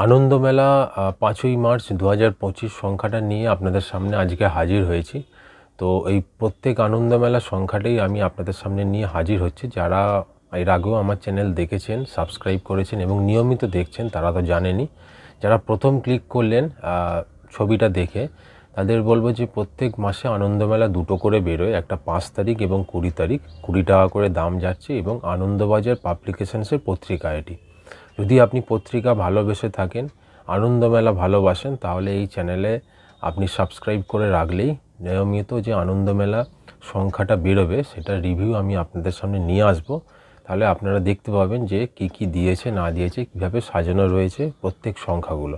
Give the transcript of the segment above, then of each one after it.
আনন্দমেলা ৫ই মার্চ ২০২৫ সংখ্যাটা নিয়ে আপনাদের সামনে আজকে হাজির হয়েছি। তো এই প্রত্যেক আনন্দমেলা সংখ্যাটাই আমি আপনাদের সামনে নিয়ে হাজির হচ্ছি। যারা এর আগেও আমার চ্যানেল দেখেছেন, সাবস্ক্রাইব করেছেন এবং নিয়মিত দেখছেন তারা তো জানেনই। যারা প্রথম ক্লিক করলেন ছবিটা দেখে, তাদের বলবো যে প্রত্যেক মাসে আনন্দমেলা দুটো করে বেরোয়, একটা ৫ তারিখ এবং ২০ তারিখ। ২০ টাকা করে দাম যাচ্ছে এবং আনন্দবাজার পাবলিকেশনসের পত্রিকা এটি। যদি আপনি পত্রিকা ভালোবেসে থাকেন, আনন্দমেলা ভালোবাসেন, তাহলে এই চ্যানেলে আপনি সাবস্ক্রাইব করে রাখলেই নিয়মিত যে আনন্দমেলা সংখ্যাটা বেরোবে সেটার রিভিউ আমি আপনাদের সামনে নিয়ে আসব। তাহলে আপনারা দেখতে পাবেন যে কি দিয়েছে না দিয়েছে, কীভাবে সাজানো রয়েছে প্রত্যেক সংখ্যাগুলো।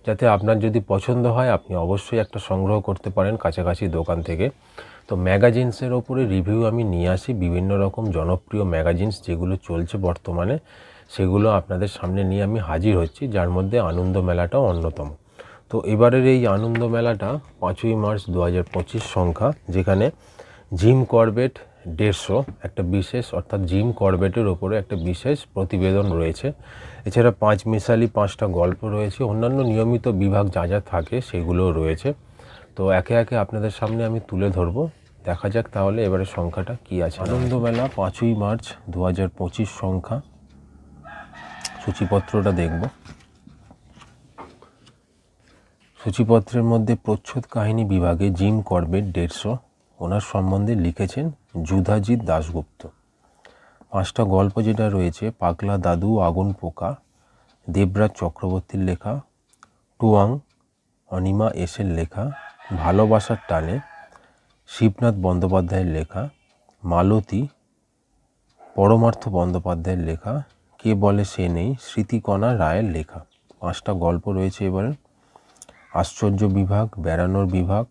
যাতে আপনার যদি পছন্দ হয় আপনি অবশ্যই একটা সংগ্রহ করতে পারেন কাছাকাছি দোকান থেকে। তো ম্যাগাজিনসের ওপরে রিভিউ আমি নিয়ে আসি, বিভিন্ন রকম জনপ্রিয় ম্যাগাজিনস যেগুলো চলছে বর্তমানে, সেগুলো আপনাদের সামনে নিয়ে আমি হাজির হচ্ছি, যার মধ্যে আনন্দমেলাটাও অন্যতম। তো এবারের এই আনন্দমেলাটা ৫ই মার্চ ২০২৫ সংখ্যা, যেখানে জিম করবেট ১৫০ একটা বিশেষ, অর্থাৎ জিম করবেটের ওপরে একটা বিশেষ প্রতিবেদন রয়েছে। এছাড়া পাঁচমিশালি ৫টা গল্প রয়েছে, অন্যান্য নিয়মিত বিভাগ যা যা থাকে সেগুলোও রয়েছে। তো একে একে আপনাদের সামনে আমি তুলে ধরবো, দেখা যাক তাহলে এবারে সংখ্যাটা কি আছে। আনন্দমেলা ৫ই মার্চ ২০২৫ সংখ্যা সূচিপত্রটা দেখব। সূচিপত্রের মধ্যে প্রচ্ছদ কাহিনী বিভাগে জিম করবেট ১৫০ ওনার সম্বন্ধে লিখেছেন যুধাজিৎ দাশগুপ্ত। ৫টা গল্প যেটা রয়েছে, পাগলা দাদু, আগুন পোকা দেবরাজ চক্রবর্তীর লেখা, টুয়াং অনিমা এসের লেখা, ভালোবাসার টানে শিবনাথ বন্দ্যোপাধ্যায়ের লেখা, মালতী পরমার্থ বন্দ্যোপাধ্যায়ের লেখা, কে বলে সে নেই স্মৃতিকণা রায়ের লেখা। 5টা গল্প রয়েছে এবারে। আশ্চর্য বিভাগ, বেড়ানোর বিভাগ,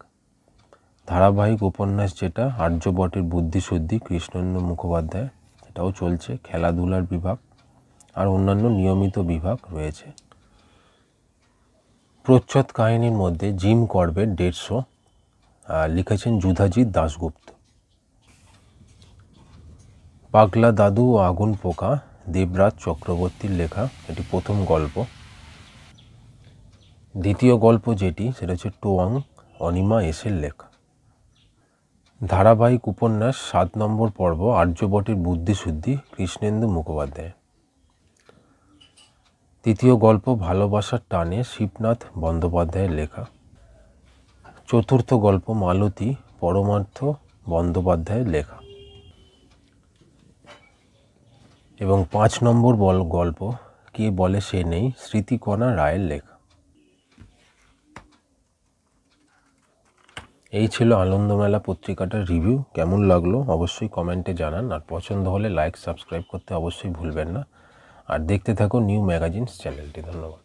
ধারাবাহিক উপন্যাস যেটা আর্যভট্টের বুদ্ধিশুদ্ধি কৃষ্ণেন্দু মুখোপাধ্যায়, এটাও চলছে। খেলাধুলার বিভাগ আর অন্যান্য নিয়মিত বিভাগ রয়েছে। প্রচ্ছদ কাহিনীর মধ্যে জিম করবেট ১৫০ লিখেছেন যুধাজিৎ দাশগুপ্ত। পাগলা দাদু ও আগুন পোকা দেবরাজ চক্রবর্তীর লেখা, এটি প্রথম গল্প। দ্বিতীয় গল্প যেটি, সেটা হচ্ছে টোয়াং অনিমা এসের লেখা। ধারাবাহিক উপন্যাস ৭ নম্বর পর্ব আর্যভট্টের বুদ্ধিশুদ্ধি কৃষ্ণেন্দু মুখোপাধ্যায়। তৃতীয় গল্প ভালোবাসার টানে শিবনাথ বন্দ্যোপাধ্যায়ের লেখা। চতুর্থ গল্প মালতী পরমার্থ বন্দ্যোপাধ্যায়ের লেখা। এবং ৫ নম্বর গল্প কে বলে সে নেই স্মৃতিকণা রায়ের লেখা। এই ছিল আনন্দমেলা পত্রিকাটার রিভিউ। কেমন লাগলো অবশ্যই কমেন্টে জানান, আর পছন্দ হলে লাইক সাবস্ক্রাইব করতে অবশ্যই ভুলবেন না। আর দেখতে থাকুন নিউ ম্যাগাজিনস চ্যানেলটি। ধন্যবাদ।